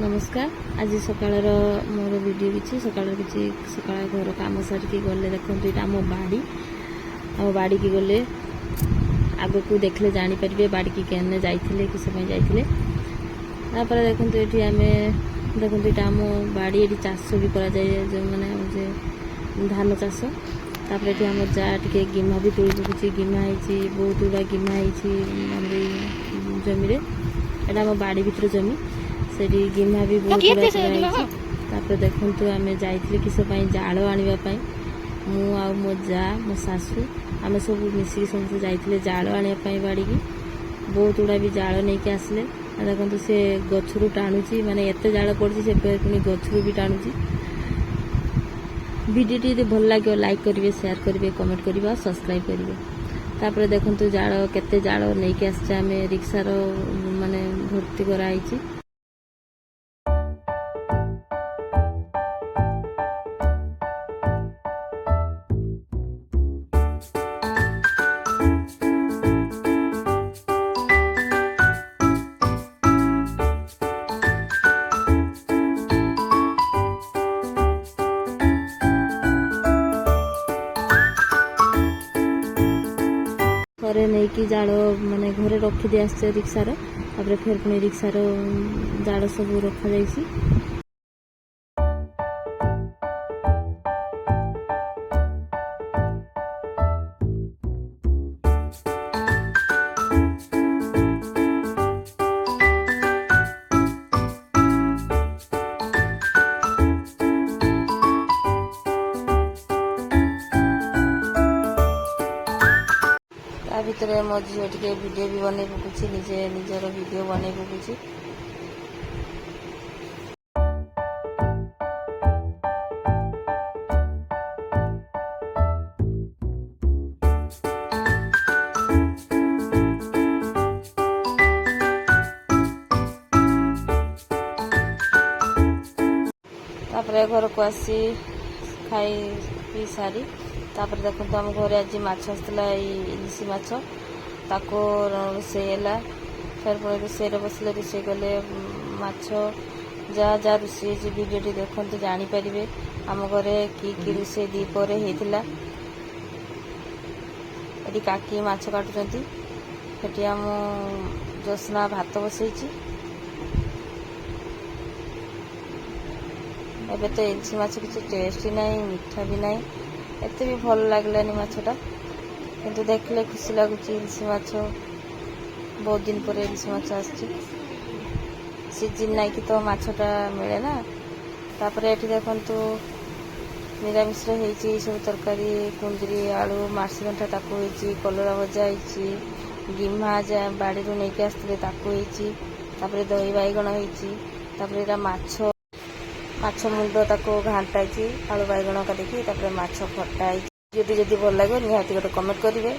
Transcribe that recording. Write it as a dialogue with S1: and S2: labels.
S1: नमस्कार। आज सकाळ मोर वीडियो किसी सकाळ घर कम सारिक गले देखो यहाँ आम बाड़ी की गले आग को देखले जापर बाड़ी की केने जाइए किस जाइए देखो ये आम देखो यहाँ आम बाड़ी ये चाष भी कर जो मैंने धान चाष तापर ये आम जा टे गिमा भी तोड़ पकुची गिमा है बहुत गुड़ा गिमा है जमी एटा आम बाड़ी भर जमी से गिमा भी बहुत गुड़ा देखु आम जाइए किस जाल आने मु मो जा मो सासू आम सब मिसिक समस्त जाइए जाल आने बाड़ी की बहुत गुड़ा भी जाल नहीं कि आसले देखो से गचरू टाणुची माने एत जाल पड़ी से पुणी गचरू भी टाणुची। वीडियो टी भल लगे लाइक करेंगे शेयर करेंगे कमेंट करेंगे सब्सक्राइब करेंगे। तापर देखो जाल केते जाल नहीं कि आसचे आम रिक्सार माने भर्ती कराई। घरे नहीं कि जाल माने घरे रखी दे आसचे रिक्सार तापर फिर पुणी रिक्सार जाल सब रखा जाइए। भितर मो झील टे वीडियो भी बन पकुची निजे निजर वीडियो बन पकुची। तापर घर को आसी खाई पी सारी तापर देखो आम घर आज माछ आसला इलिशी माछ ताको रोषे फिर पुणी रोषे बसले रोषे कले माछ जहाँ जहाँ रोषे वीडियो टी देखो जानीपर आम घरे कि रोषे दीपर होता ये काकी माछ काटुंट आम जोस्ना भात बसई एबे तो इलिशी माछ किसी टेस्ट ही नहीं मीठा भी नहीं एते भी भल लगलानी माछटा किंतु देखले खुशी लगुच इलिशी माछ बहुत दिन पर इलिशी माछ आसछि सीजन नहीं कि तो माछटा मिले ना। तापर ये देखु निरामिष सब तरकारी कुंदरी आलू मार्सी घंटा ताकू होइछि कलरा भजा होइछि गिम्हा बाड़ी रू नहीं आसते ताकू होइछि तापर दही बैगण होइछि तापर एटा माछ माछ मुंड ताको घांटाई आलू बैगण काटिकी माछ खटाई। वीडियो जदि भल लगे निहाती गोटे कमेंट करेंगे।